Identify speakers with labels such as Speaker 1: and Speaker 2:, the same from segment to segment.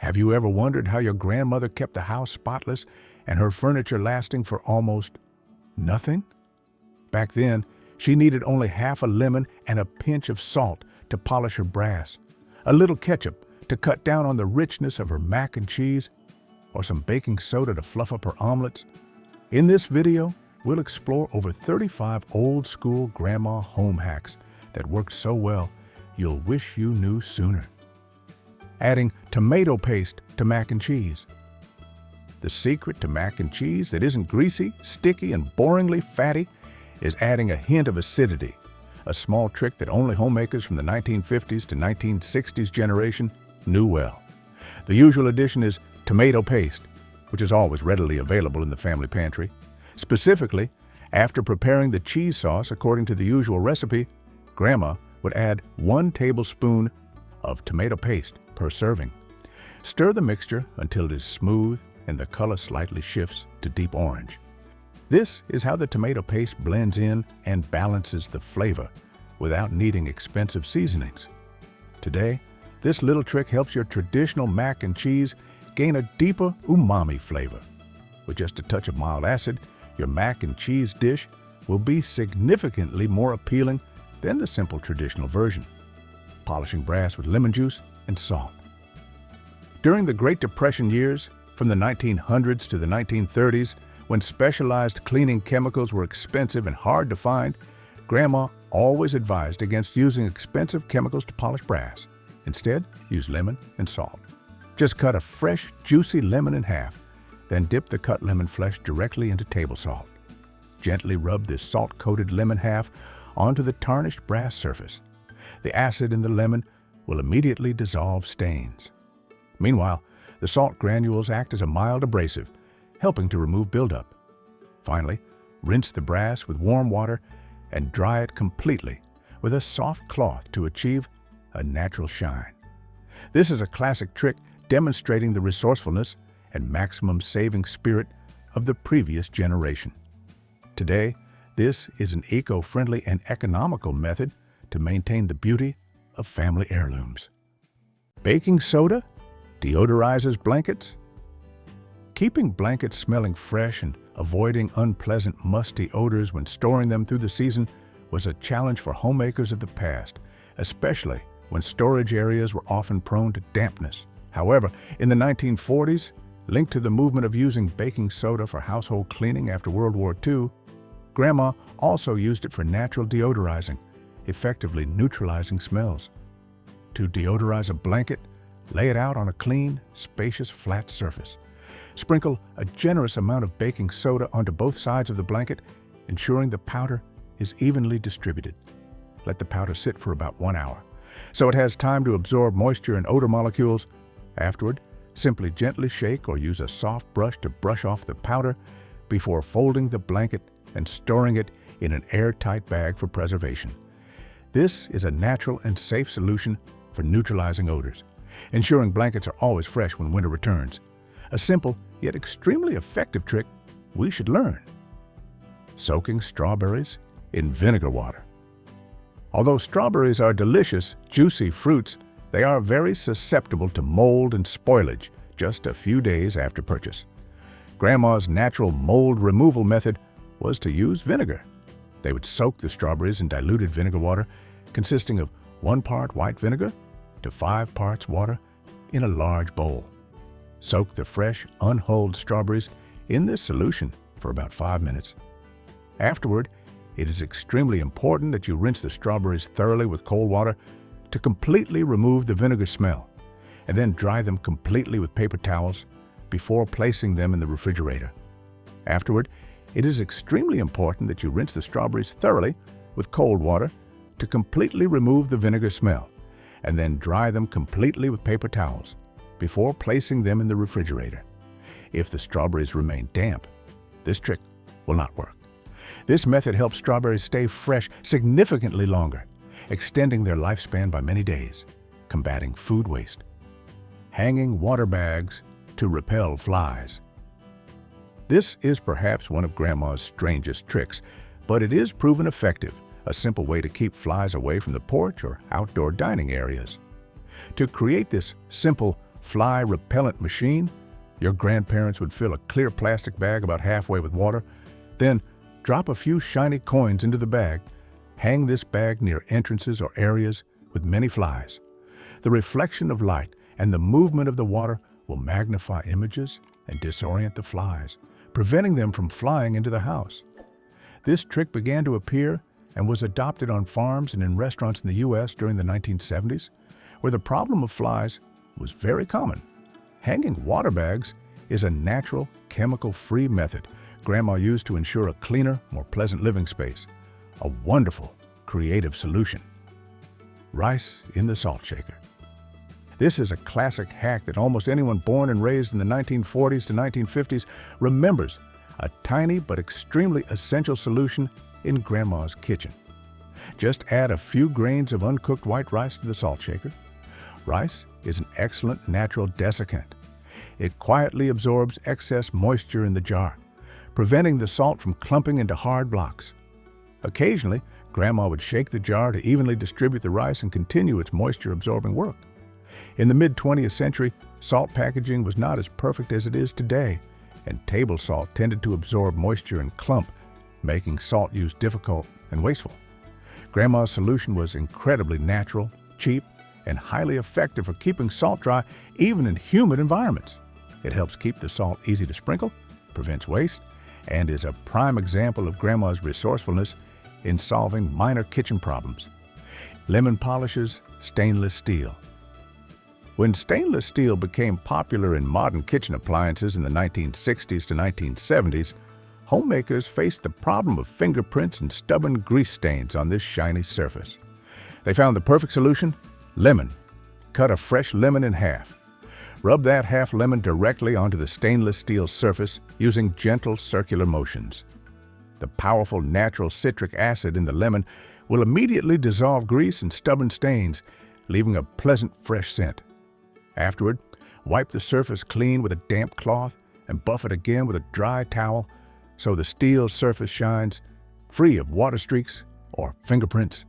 Speaker 1: Have you ever wondered how your grandmother kept the house spotless and her furniture lasting for almost nothing? Back then, she needed only half a lemon and a pinch of salt to polish her brass, a little ketchup to cut down on the richness of her mac and cheese, or some baking soda to fluff up her omelets. In this video, we'll explore over 35 old-school grandma home hacks that worked so well you'll wish you knew sooner. Adding tomato paste to mac and cheese. The secret to mac and cheese that isn't greasy, sticky, and boringly fatty is adding a hint of acidity, a small trick that only homemakers from the 1950s to 1960s generation knew well. The usual addition is tomato paste, which is always readily available in the family pantry. Specifically, after preparing the cheese sauce according to the usual recipe, Grandma would add 1 tablespoon of tomato paste per serving. Stir the mixture until it is smooth and the color slightly shifts to deep orange. This is how the tomato paste blends in and balances the flavor without needing expensive seasonings. Today, this little trick helps your traditional mac and cheese gain a deeper umami flavor. With just a touch of mild acid, your mac and cheese dish will be significantly more appealing than the simple traditional version. Polishing brass with lemon juice and salt. During the Great Depression years, from the 1900s to the 1930s, when specialized cleaning chemicals were expensive and hard to find, Grandma always advised against using expensive chemicals to polish brass. Instead, use lemon and salt. Just cut a fresh, juicy lemon in half, then dip the cut lemon flesh directly into table salt. Gently rub this salt-coated lemon half onto the tarnished brass surface. The acid in the lemon will immediately dissolve stains. Meanwhile, the salt granules act as a mild abrasive, helping to remove buildup. Finally, rinse the brass with warm water and dry it completely with a soft cloth to achieve a natural shine. This is a classic trick demonstrating the resourcefulness and maximum saving spirit of the previous generation. Today, this is an eco-friendly and economical method to maintain the beauty of family heirlooms. Baking soda deodorizes blankets. Keeping blankets smelling fresh and avoiding unpleasant musty odors when storing them through the season was a challenge for homemakers of the past, especially when storage areas were often prone to dampness. However, in the 1940s, linked to the movement of using baking soda for household cleaning after World War II, Grandma also used it for natural deodorizing, effectively neutralizing smells. To deodorize a blanket, lay it out on a clean, spacious, flat surface. Sprinkle a generous amount of baking soda onto both sides of the blanket, ensuring the powder is evenly distributed. Let the powder sit for about 1 hour, so it has time to absorb moisture and odor molecules. Afterward, simply gently shake or use a soft brush to brush off the powder before folding the blanket and storing it in an airtight bag for preservation. This is a natural and safe solution for neutralizing odors, ensuring blankets are always fresh when winter returns. A simple yet extremely effective trick we should learn. Soaking strawberries in vinegar water. Although strawberries are delicious, juicy fruits, they are very susceptible to mold and spoilage just a few days after purchase. Grandma's natural mold removal method was to use vinegar. They would soak the strawberries in diluted vinegar water, consisting of 1 part white vinegar to 5 parts water in a large bowl. Soak the fresh, unhulled strawberries in this solution for about 5 minutes. Afterward, it is extremely important that you rinse the strawberries thoroughly with cold water to completely remove the vinegar smell, and then dry them completely with paper towels before placing them in the refrigerator. Afterward, it is extremely important that you rinse the strawberries thoroughly with cold water to completely remove the vinegar smell, and then dry them completely with paper towels before placing them in the refrigerator. If the strawberries remain damp, this trick will not work. This method helps strawberries stay fresh significantly longer, extending their lifespan by many days, combating food waste. Hanging water bags to repel flies. This is perhaps one of Grandma's strangest tricks, but it is proven effective, a simple way to keep flies away from the porch or outdoor dining areas. To create this simple fly repellent machine, your grandparents would fill a clear plastic bag about halfway with water, then drop a few shiny coins into the bag. Hang this bag near entrances or areas with many flies. The reflection of light and the movement of the water will magnify images and disorient the flies, preventing them from flying into the house. This trick began to appear and was adopted on farms and in restaurants in the U.S. during the 1970s, where the problem of flies was very common. Hanging water bags is a natural, chemical-free method Grandma used to ensure a cleaner, more pleasant living space. A wonderful, creative solution. Rice in the salt shaker. This is a classic hack that almost anyone born and raised in the 1940s to 1950s remembers, a tiny but extremely essential solution in Grandma's kitchen. Just add a few grains of uncooked white rice to the salt shaker. Rice is an excellent natural desiccant. It quietly absorbs excess moisture in the jar, preventing the salt from clumping into hard blocks. Occasionally, Grandma would shake the jar to evenly distribute the rice and continue its moisture-absorbing work. In the mid-20th century, salt packaging was not as perfect as it is today, and table salt tended to absorb moisture and clump, making salt use difficult and wasteful. Grandma's solution was incredibly natural, cheap, and highly effective for keeping salt dry even in humid environments. It helps keep the salt easy to sprinkle, prevents waste, and is a prime example of Grandma's resourcefulness in solving minor kitchen problems. Lemon polishes, stainless steel. When stainless steel became popular in modern kitchen appliances in the 1960s to 1970s, homemakers faced the problem of fingerprints and stubborn grease stains on this shiny surface. They found the perfect solution: lemon. Cut a fresh lemon in half. Rub that half lemon directly onto the stainless steel surface using gentle circular motions. The powerful natural citric acid in the lemon will immediately dissolve grease and stubborn stains, leaving a pleasant fresh scent. Afterward, wipe the surface clean with a damp cloth and buff it again with a dry towel so the steel surface shines, free of water streaks or fingerprints.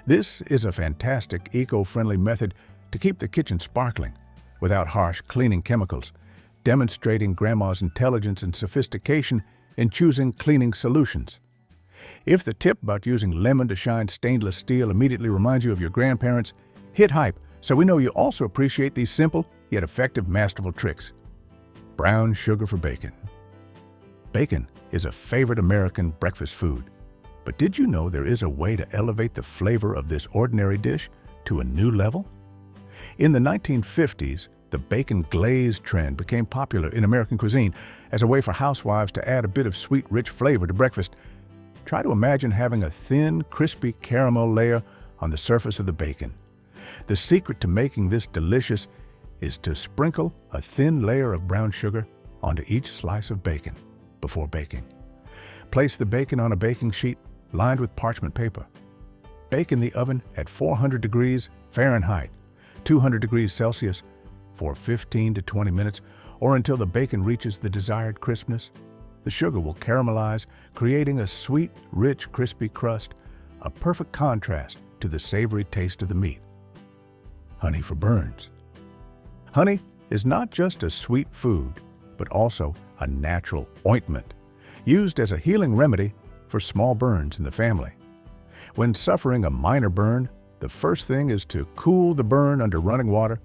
Speaker 1: This is a fantastic eco-friendly method to keep the kitchen sparkling without harsh cleaning chemicals, demonstrating Grandma's intelligence and sophistication in choosing cleaning solutions. If the tip about using lemon to shine stainless steel immediately reminds you of your grandparents, hit hype so we know you also appreciate these simple yet effective masterful tricks. Brown sugar for bacon. Bacon is a favorite American breakfast food. But did you know there is a way to elevate the flavor of this ordinary dish to a new level? In the 1950s, the bacon glaze trend became popular in American cuisine as a way for housewives to add a bit of sweet, rich flavor to breakfast. Try to imagine having a thin, crispy caramel layer on the surface of the bacon. The secret to making this delicious is to sprinkle a thin layer of brown sugar onto each slice of bacon before baking. Place the bacon on a baking sheet lined with parchment paper. Bake in the oven at 400 degrees Fahrenheit, 200 degrees Celsius, for 15 to 20 minutes or until the bacon reaches the desired crispness. The sugar will caramelize, creating a sweet, rich, crispy crust, a perfect contrast to the savory taste of the meat. Honey for burns. Honey is not just a sweet food, but also a natural ointment, used as a healing remedy for small burns in the family. When suffering a minor burn, the first thing is to cool the burn under running water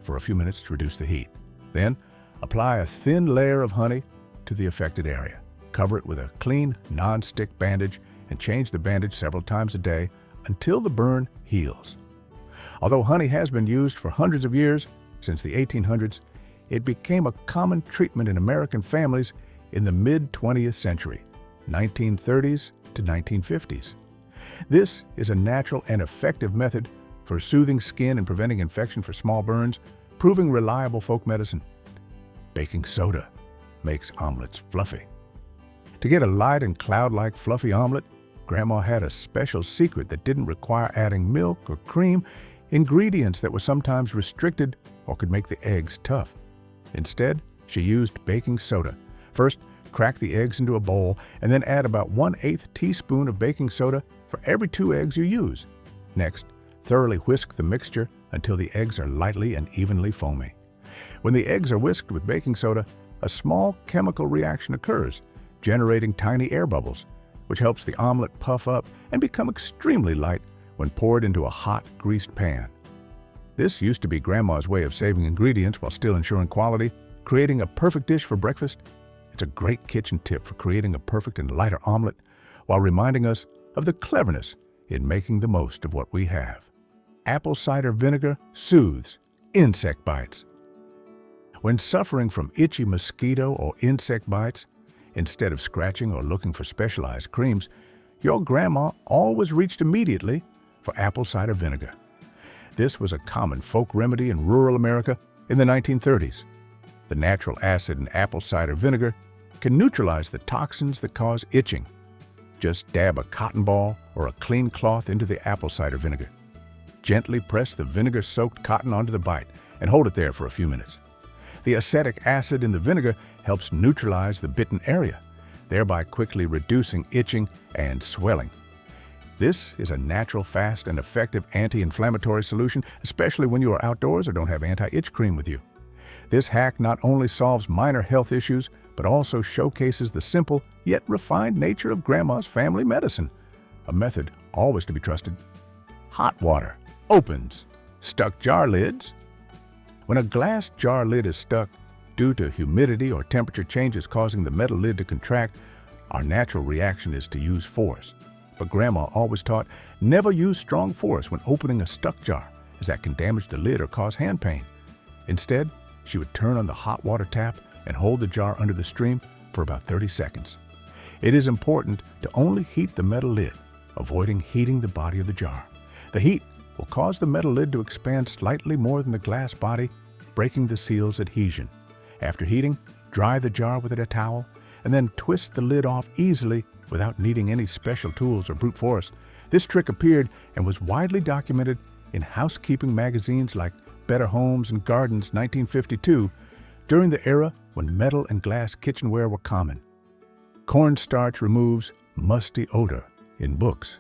Speaker 1: for a few minutes to reduce the heat. Then, apply a thin layer of honey to the affected area. Cover it with a clean, non-stick bandage and change the bandage several times a day until the burn heals. Although honey has been used for hundreds of years, since the 1800s, it became a common treatment in American families in the mid-20th century, 1930s to 1950s. This is a natural and effective method for soothing skin and preventing infection for small burns, proving reliable folk medicine. Baking soda makes omelets fluffy. To get a light and cloud-like fluffy omelet, Grandma had a special secret that didn't require adding milk or cream, ingredients that were sometimes restricted or could make the eggs tough. Instead, she used baking soda. First, crack the eggs into a bowl and then add about 1/8 teaspoon of baking soda for every 2 eggs you use. Next, thoroughly whisk the mixture until the eggs are lightly and evenly foamy. When the eggs are whisked with baking soda, a small chemical reaction occurs, generating tiny air bubbles, which helps the omelet puff up and become extremely light when poured into a hot, greased pan. This used to be Grandma's way of saving ingredients while still ensuring quality, creating a perfect dish for breakfast. It's a great kitchen tip for creating a perfect and lighter omelet while reminding us of the cleverness in making the most of what we have. Apple cider vinegar soothes insect bites. When suffering from itchy mosquito or insect bites, instead of scratching or looking for specialized creams, your grandma always reached immediately for apple cider vinegar. This was a common folk remedy in rural America in the 1930s. The natural acid in apple cider vinegar can neutralize the toxins that cause itching. Just dab a cotton ball or a clean cloth into the apple cider vinegar. Gently press the vinegar-soaked cotton onto the bite and hold it there for a few minutes. The acetic acid in the vinegar helps neutralize the bitten area, thereby quickly reducing itching and swelling. This is a natural, fast, and effective anti-inflammatory solution, especially when you are outdoors or don't have anti-itch cream with you. This hack not only solves minor health issues, but also showcases the simple yet refined nature of Grandma's family medicine, a method always to be trusted. Hot water opens stuck jar lids. When a glass jar lid is stuck due to humidity or temperature changes causing the metal lid to contract, our natural reaction is to use force. But Grandma always taught never use strong force when opening a stuck jar, as that can damage the lid or cause hand pain. Instead, she would turn on the hot water tap and hold the jar under the stream for about 30 seconds. It is important to only heat the metal lid, avoiding heating the body of the jar. The heat will cause the metal lid to expand slightly more than the glass body, breaking the seal's adhesion. After heating, dry the jar with a towel and then twist the lid off easily without needing any special tools or brute force. This trick appeared and was widely documented in housekeeping magazines like Better Homes and Gardens 1952, during the era when metal and glass kitchenware were common. Cornstarch removes musty odor in books.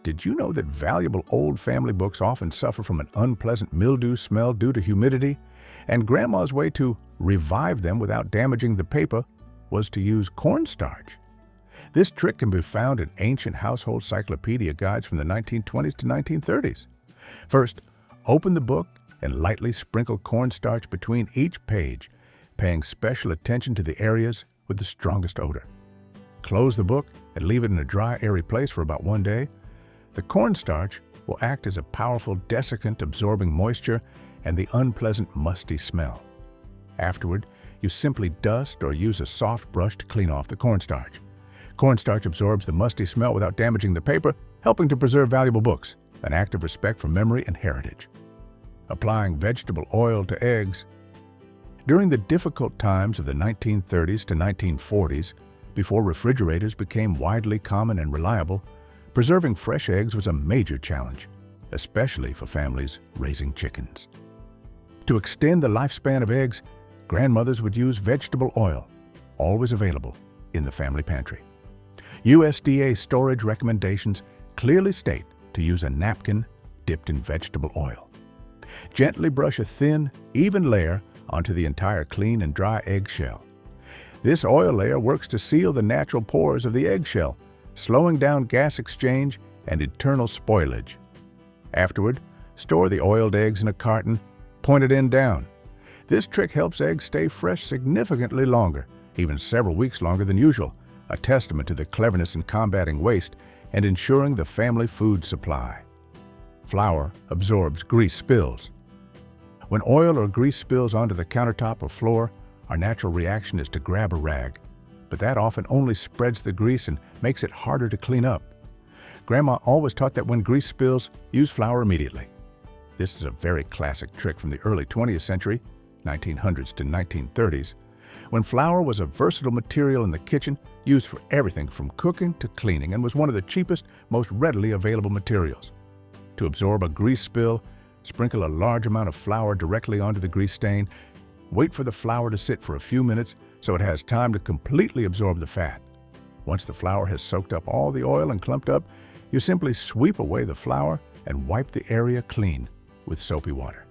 Speaker 1: Did you know that valuable old family books often suffer from an unpleasant mildew smell due to humidity? And Grandma's way to revive them without damaging the paper was to use cornstarch. This trick can be found in ancient household cyclopedia guides from the 1920s to 1930s. First, open the book and lightly sprinkle cornstarch between each page, paying special attention to the areas with the strongest odor. Close the book and leave it in a dry, airy place for about 1 day. The cornstarch will act as a powerful desiccant, absorbing moisture and the unpleasant musty smell. Afterward, you simply dust or use a soft brush to clean off the cornstarch. Cornstarch absorbs the musty smell without damaging the paper, helping to preserve valuable books, an act of respect for memory and heritage. Applying vegetable oil to eggs. During the difficult times of the 1930s to 1940s, before refrigerators became widely common and reliable, preserving fresh eggs was a major challenge, especially for families raising chickens. To extend the lifespan of eggs, grandmothers would use vegetable oil, always available in the family pantry. USDA storage recommendations clearly state to use a napkin dipped in vegetable oil. Gently brush a thin, even layer onto the entire clean and dry eggshell. This oil layer works to seal the natural pores of the eggshell, slowing down gas exchange and internal spoilage. Afterward, store the oiled eggs in a carton, pointed end down. This trick helps eggs stay fresh significantly longer, even several weeks longer than usual, a testament to the cleverness in combating waste and ensuring the family food supply. Flour absorbs grease spills. When oil or grease spills onto the countertop or floor, our natural reaction is to grab a rag, but that often only spreads the grease and makes it harder to clean up. Grandma always taught that when grease spills, use flour immediately. This is a very classic trick from the early 20th century, 1900s to 1930s, when flour was a versatile material in the kitchen, used for everything from cooking to cleaning, and was one of the cheapest, most readily available materials. To absorb a grease spill, sprinkle a large amount of flour directly onto the grease stain. Wait for the flour to sit for a few minutes so it has time to completely absorb the fat. Once the flour has soaked up all the oil and clumped up, you simply sweep away the flour and wipe the area clean with soapy water.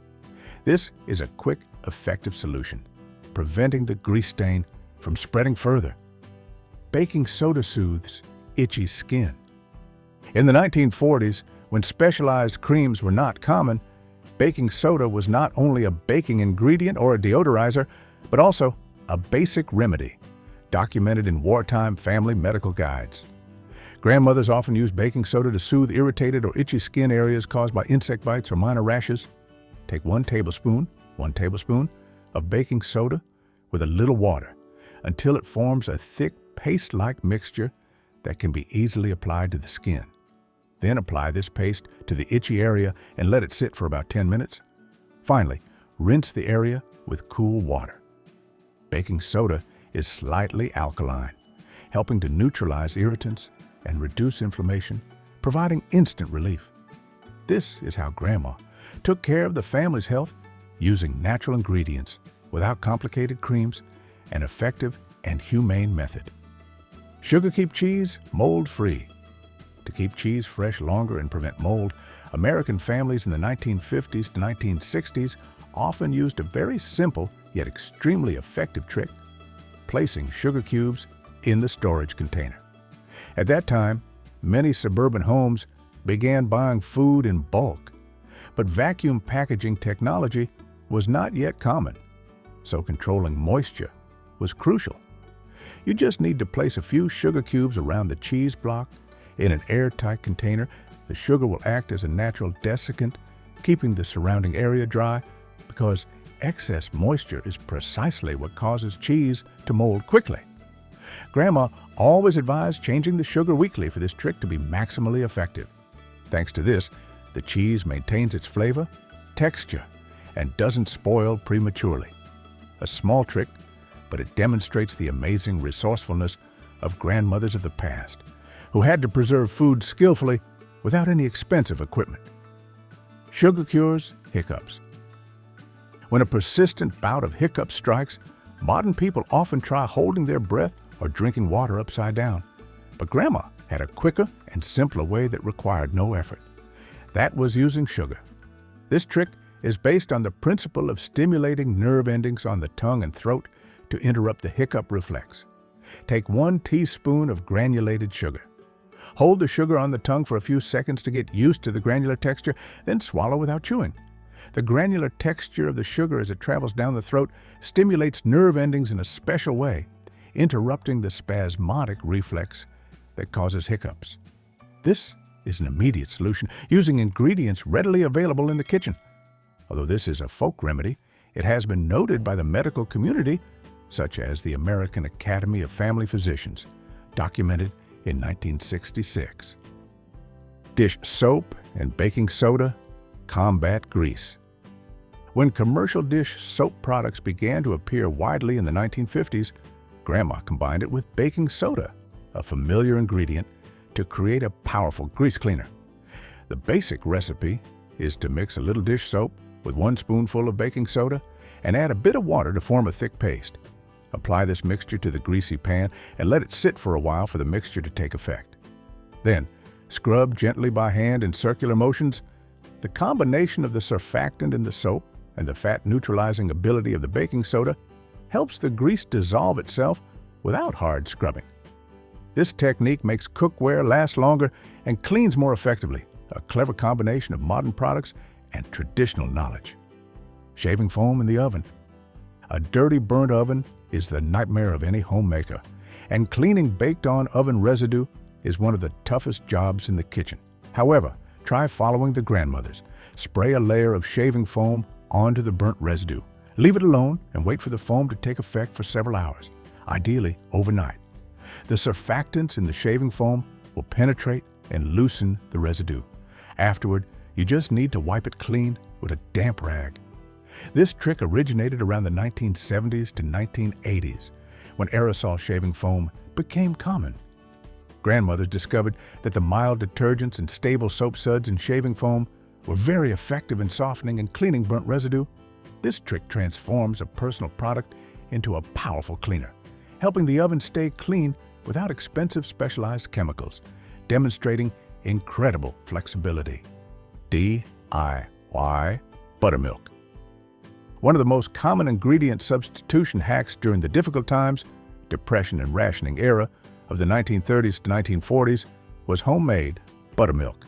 Speaker 1: This is a quick effective solution, preventing the grease stain from spreading further. Baking soda soothes itchy skin. In the 1940s, when specialized creams were not common, baking soda was not only a baking ingredient or a deodorizer, but also a basic remedy, documented in wartime family medical guides. Grandmothers often used baking soda to soothe irritated or itchy skin areas caused by insect bites or minor rashes. Take 1 tablespoon of baking soda with a little water until it forms a thick paste-like mixture that can be easily applied to the skin. Then apply this paste to the itchy area and let it sit for about 10 minutes. Finally, rinse the area with cool water. Baking soda is slightly alkaline, helping to neutralize irritants and reduce inflammation, providing instant relief. This is how Grandma took care of the family's health using natural ingredients without complicated creams, an effective and humane method. Sugar keep cheese mold-free. To keep cheese fresh longer and prevent mold, American families in the 1950s to 1960s often used a very simple yet extremely effective trick: placing sugar cubes in the storage container. At that time, many suburban homes began buying food in bulk, but vacuum packaging technology was not yet common, so controlling moisture was crucial. You just need to place a few sugar cubes around the cheese block in an airtight container. The sugar will act as a natural desiccant, keeping the surrounding area dry, because excess moisture is precisely what causes cheese to mold quickly. Grandma always advised changing the sugar weekly for this trick to be maximally effective. Thanks to this, the cheese maintains its flavor, texture, and doesn't spoil prematurely. A small trick, but it demonstrates the amazing resourcefulness of grandmothers of the past, who had to preserve food skillfully without any expensive equipment. Sugar cures hiccups. When a persistent bout of hiccups strikes, modern people often try holding their breath or drinking water upside down. But Grandma had a quicker and simpler way that required no effort. That was using sugar. This trick is based on the principle of stimulating nerve endings on the tongue and throat to interrupt the hiccup reflex. Take 1 teaspoon of granulated sugar. Hold the sugar on the tongue for a few seconds to get used to the granular texture, then swallow without chewing. The granular texture of the sugar as it travels down the throat stimulates nerve endings in a special way, interrupting the spasmodic reflex that causes hiccups. This is an immediate solution using ingredients readily available in the kitchen. Although this is a folk remedy, it has been noted by the medical community, such as the American Academy of Family Physicians, documented in 1966. Dish soap and baking soda combat grease. When commercial dish soap products began to appear widely in the 1950s, Grandma combined it with baking soda, a familiar ingredient, to create a powerful grease cleaner. The basic recipe is to mix a little dish soap with 1 spoonful of baking soda and add a bit of water to form a thick paste. Apply this mixture to the greasy pan and let it sit for a while for the mixture to take effect. Then, scrub gently by hand in circular motions. The combination of the surfactant in the soap and the fat-neutralizing ability of the baking soda helps the grease dissolve itself without hard scrubbing. This technique makes cookware last longer and cleans more effectively, a clever combination of modern products and traditional knowledge. Shaving foam in the oven. A dirty, burnt oven is the nightmare of any homemaker, and cleaning baked-on oven residue is one of the toughest jobs in the kitchen. However, try following the grandmothers. Spray a layer of shaving foam onto the burnt residue. Leave it alone and wait for the foam to take effect for several hours, ideally overnight. The surfactants in the shaving foam will penetrate and loosen the residue. Afterward, you just need to wipe it clean with a damp rag. This trick originated around the 1970s to 1980s, when aerosol shaving foam became common. Grandmothers discovered that the mild detergents and stable soap suds in shaving foam were very effective in softening and cleaning burnt residue. This trick transforms a personal product into a powerful cleaner, helping the oven stay clean without expensive specialized chemicals, demonstrating incredible flexibility. DIY buttermilk. One of the most common ingredient substitution hacks during the difficult times, Depression and rationing era of the 1930s to 1940s was homemade buttermilk.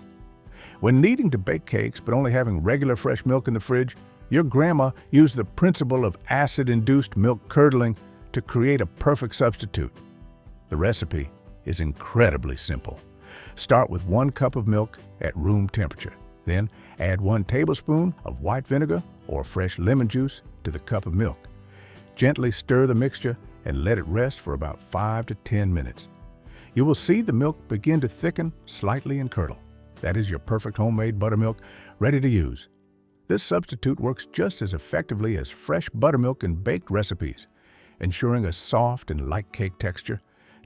Speaker 1: When needing to bake cakes but only having regular fresh milk in the fridge, your grandma used the principle of acid-induced milk curdling to create a perfect substitute. The recipe is incredibly simple. Start with 1 cup of milk at room temperature. Then add 1 tablespoon of white vinegar or fresh lemon juice to the cup of milk. Gently stir the mixture and let it rest for about 5 to 10 minutes. You will see the milk begin to thicken slightly and curdle. That is your perfect homemade buttermilk ready to use. This substitute works just as effectively as fresh buttermilk in baked recipes, ensuring a soft and light cake texture,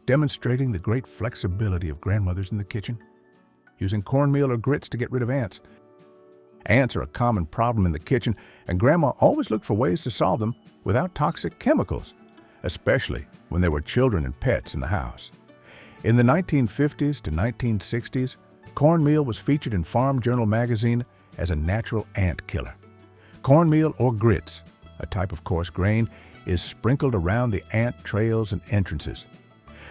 Speaker 1: demonstrating the great flexibility of grandmothers in the kitchen. Using cornmeal or grits to get rid of ants. Ants are a common problem in the kitchen, and Grandma always looked for ways to solve them without toxic chemicals, especially when there were children and pets in the house. In the 1950s to 1960s, cornmeal was featured in Farm Journal magazine as a natural ant killer. Cornmeal or grits, a type of coarse grain, is sprinkled around the ant trails and entrances.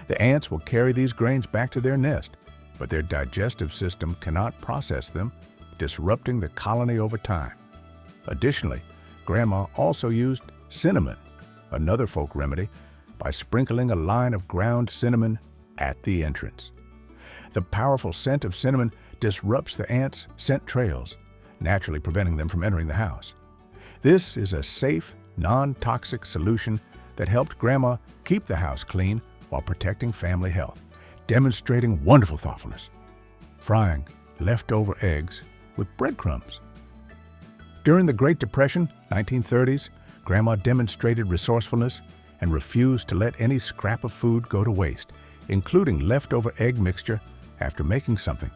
Speaker 1: The ants will carry these grains back to their nest, but their digestive system cannot process them, disrupting the colony over time. Additionally, Grandma also used cinnamon, another folk remedy, by sprinkling a line of ground cinnamon at the entrance. The powerful scent of cinnamon disrupts the ants' scent trails, naturally preventing them from entering the house. This is a safe, non-toxic solution that helped Grandma keep the house clean while protecting family health, demonstrating wonderful thoughtfulness. Frying leftover eggs with breadcrumbs. During the Great Depression, 1930s, Grandma demonstrated resourcefulness and refused to let any scrap of food go to waste, including leftover egg mixture after making something.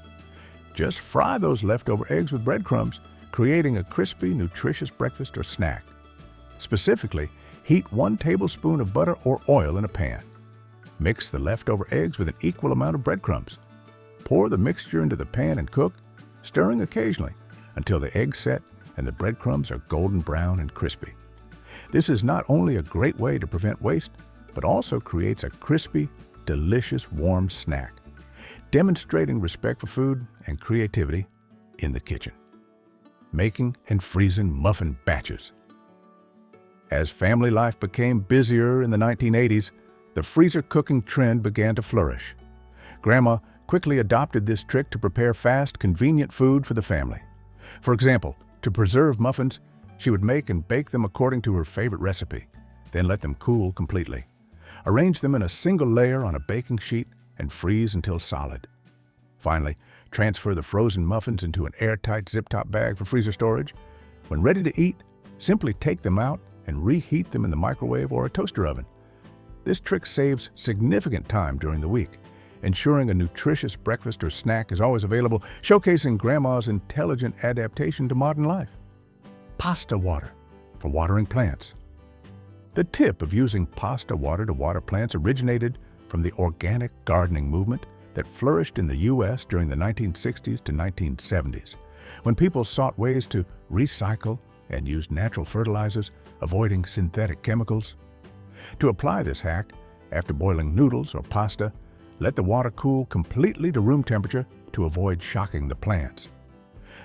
Speaker 1: Just fry those leftover eggs with breadcrumbs, creating a crispy, nutritious breakfast or snack. Specifically, heat 1 tablespoon of butter or oil in a pan. Mix the leftover eggs with an equal amount of breadcrumbs. Pour the mixture into the pan and cook, stirring occasionally until the eggs set and the breadcrumbs are golden brown and crispy. This is not only a great way to prevent waste, but also creates a crispy, delicious, warm snack, demonstrating respect for food and creativity in the kitchen. Making and freezing muffin batches. As family life became busier in the 1980s, the freezer cooking trend began to flourish. Grandma quickly adopted this trick to prepare fast, convenient food for the family. For example, to preserve muffins, she would make and bake them according to her favorite recipe, then let them cool completely. Arrange them in a single layer on a baking sheet and freeze until solid. Finally, transfer the frozen muffins into an airtight zip-top bag for freezer storage. When ready to eat, simply take them out and reheat them in the microwave or a toaster oven. This trick saves significant time during the week, ensuring a nutritious breakfast or snack is always available, showcasing Grandma's intelligent adaptation to modern life. Pasta water for watering plants. The tip of using pasta water to water plants originated from the organic gardening movement that flourished in the U.S. during the 1960s to 1970s, when people sought ways to recycle and use natural fertilizers, avoiding synthetic chemicals. To apply this hack, after boiling noodles or pasta, let the water cool completely to room temperature to avoid shocking the plants.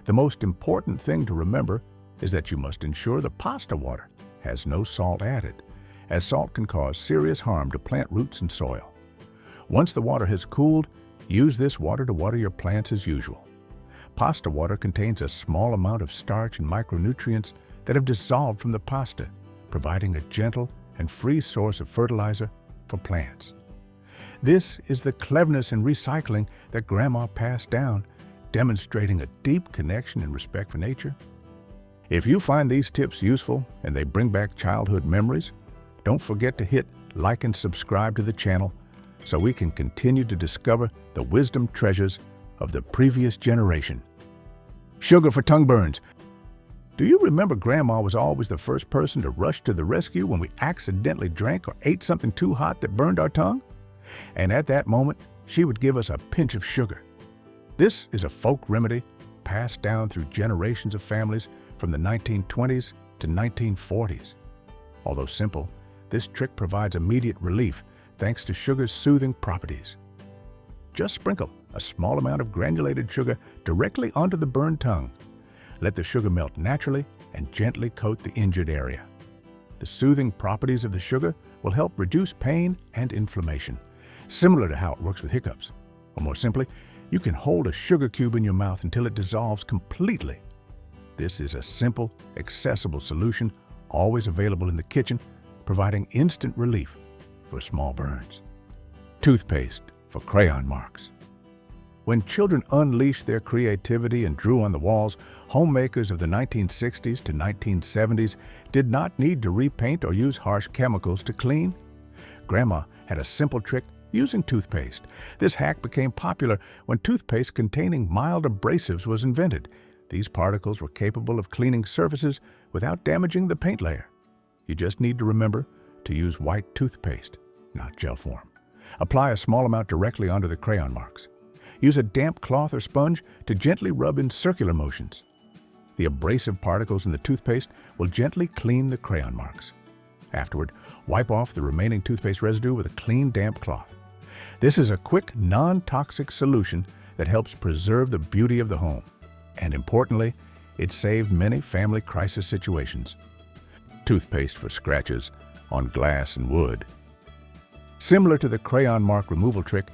Speaker 1: The most important thing to remember is that you must ensure the pasta water has no salt added, as salt can cause serious harm to plant roots and soil. Once the water has cooled, use this water to water your plants as usual. Pasta water contains a small amount of starch and micronutrients that have dissolved from the pasta, providing a gentle and free source of fertilizer for plants. This is the cleverness in recycling that Grandma passed down, demonstrating a deep connection and respect for nature. If you find these tips useful and they bring back childhood memories, don't forget to hit like and subscribe to the channel so we can continue to discover the wisdom treasures of the previous generation. Sugar for tongue burns. Do you remember Grandma was always the first person to rush to the rescue when we accidentally drank or ate something too hot that burned our tongue? And at that moment, she would give us a pinch of sugar. This is a folk remedy passed down through generations of families from the 1920s to 1940s. Although simple, this trick provides immediate relief thanks to sugar's soothing properties. Just sprinkle a small amount of granulated sugar directly onto the burned tongue. Let the sugar melt naturally and gently coat the injured area. The soothing properties of the sugar will help reduce pain and inflammation, similar to how it works with hiccups. Or more simply, you can hold a sugar cube in your mouth until it dissolves completely. This is a simple, accessible solution, always available in the kitchen, providing instant relief for small burns. Toothpaste for crayon marks. When children unleashed their creativity and drew on the walls, homemakers of the 1960s to 1970s did not need to repaint or use harsh chemicals to clean. Grandma had a simple trick using toothpaste. This hack became popular when toothpaste containing mild abrasives was invented. These particles were capable of cleaning surfaces without damaging the paint layer. You just need to remember to use white toothpaste, not gel form. Apply a small amount directly onto the crayon marks. Use a damp cloth or sponge to gently rub in circular motions. The abrasive particles in the toothpaste will gently clean the crayon marks. Afterward, wipe off the remaining toothpaste residue with a clean, damp cloth. This is a quick, non-toxic solution that helps preserve the beauty of the home. And importantly, it saved many family crisis situations. Toothpaste for scratches on glass and wood. Similar to the crayon mark removal trick,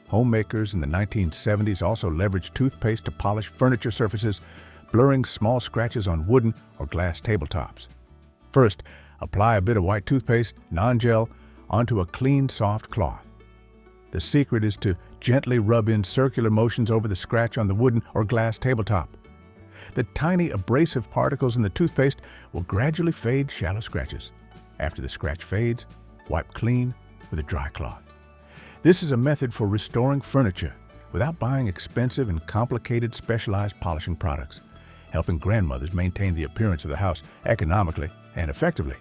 Speaker 1: homemakers in the 1970s also leveraged toothpaste to polish furniture surfaces, blurring small scratches on wooden or glass tabletops. First, apply a bit of white toothpaste, non-gel, onto a clean, soft cloth. The secret is to gently rub in circular motions over the scratch on the wooden or glass tabletop. The tiny abrasive particles in the toothpaste will gradually fade shallow scratches. After the scratch fades, wipe clean with a dry cloth. This is a method for restoring furniture without buying expensive and complicated specialized polishing products, helping grandmothers maintain the appearance of the house economically and effectively.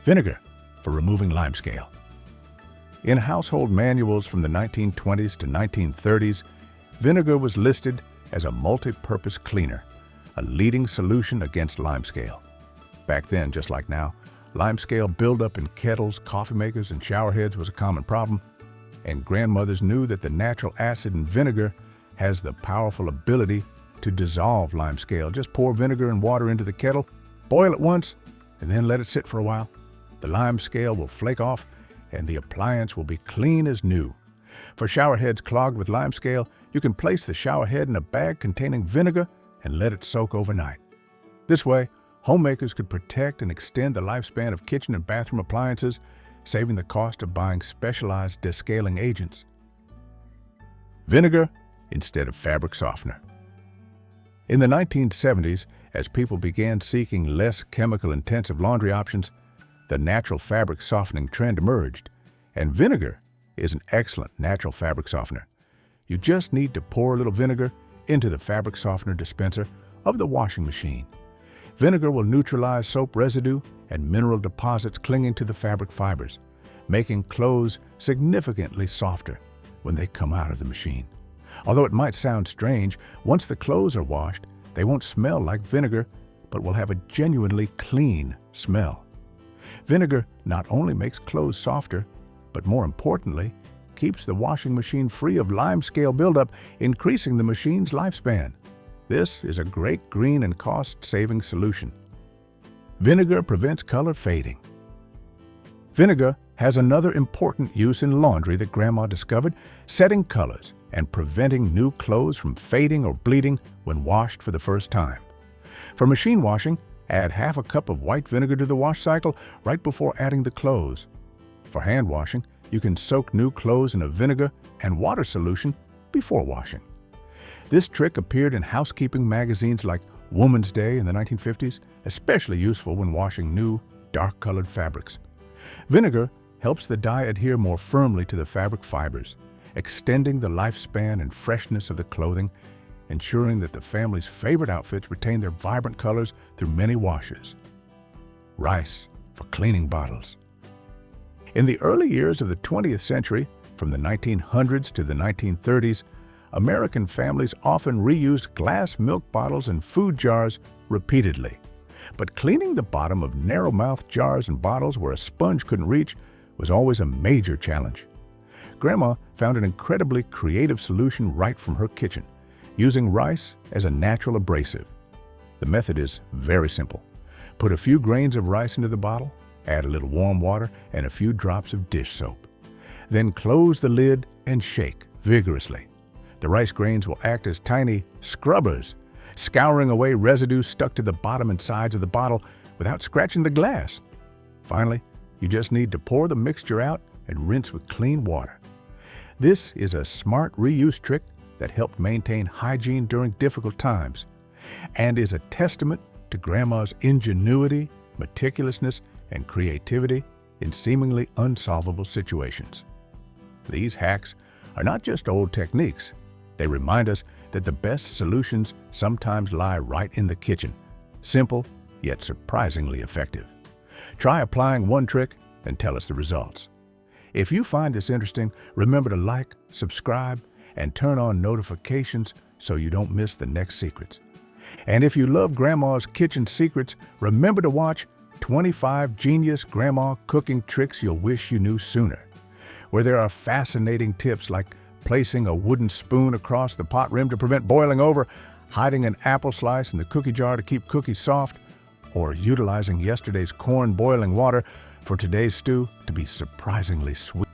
Speaker 1: Vinegar for removing limescale. In household manuals from the 1920s to 1930s, vinegar was listed as a multi-purpose cleaner, a leading solution against limescale. Back then, just like now, limescale buildup in kettles, coffee makers, and shower heads was a common problem, and grandmothers knew that the natural acid in vinegar has the powerful ability to dissolve limescale. Just pour vinegar and water into the kettle, boil it once, and then let it sit for a while. The limescale will flake off, and the appliance will be clean as new. For shower heads clogged with limescale, you can place the shower head in a bag containing vinegar and let it soak overnight. This way, homemakers could protect and extend the lifespan of kitchen and bathroom appliances, saving the cost of buying specialized descaling agents. Vinegar instead of fabric softener. In the 1970s, as people began seeking less chemical-intensive laundry options, the natural fabric softening trend emerged, and vinegar is an excellent natural fabric softener. You just need to pour a little vinegar into the fabric softener dispenser of the washing machine. Vinegar will neutralize soap residue and mineral deposits clinging to the fabric fibers, making clothes significantly softer when they come out of the machine. Although it might sound strange, once the clothes are washed, they won't smell like vinegar, but will have a genuinely clean smell. Vinegar not only makes clothes softer, but more importantly, keeps the washing machine free of limescale buildup, increasing the machine's lifespan. This is a great green and cost-saving solution. Vinegar prevents color fading. Vinegar has another important use in laundry that Grandma discovered, setting colors and preventing new clothes from fading or bleeding when washed for the first time. For machine washing, add half a cup of white vinegar to the wash cycle right before adding the clothes. For hand washing, you can soak new clothes in a vinegar and water solution before washing. This trick appeared in housekeeping magazines like Woman's Day in the 1950s, especially useful when washing new, dark-colored fabrics. Vinegar helps the dye adhere more firmly to the fabric fibers, extending the lifespan and freshness of the clothing, ensuring that the family's favorite outfits retain their vibrant colors through many washes. Rice for cleaning bottles. In the early years of the 20th century, from the 1900s to the 1930s, American families often reused glass milk bottles and food jars repeatedly. But cleaning the bottom of narrow-mouthed jars and bottles where a sponge couldn't reach was always a major challenge. Grandma found an incredibly creative solution right from her kitchen, using rice as a natural abrasive. The method is very simple. Put a few grains of rice into the bottle, add a little warm water and a few drops of dish soap. Then close the lid and shake vigorously. The rice grains will act as tiny scrubbers, scouring away residue stuck to the bottom and sides of the bottle without scratching the glass. Finally, you just need to pour the mixture out and rinse with clean water. This is a smart reuse trick that helped maintain hygiene during difficult times and is a testament to Grandma's ingenuity, meticulousness, and creativity in seemingly unsolvable situations. These hacks are not just old techniques. They remind us that the best solutions sometimes lie right in the kitchen, simple yet surprisingly effective. Try applying one trick and tell us the results. If you find this interesting, remember to like, subscribe, and turn on notifications so you don't miss the next secrets. And if you love Grandma's kitchen secrets, remember to watch 25 Genius Grandma Cooking Tricks You'll Wish You Knew Sooner, where there are fascinating tips like placing a wooden spoon across the pot rim to prevent boiling over, hiding an apple slice in the cookie jar to keep cookies soft, or utilizing yesterday's corn boiling water for today's stew to be surprisingly sweet.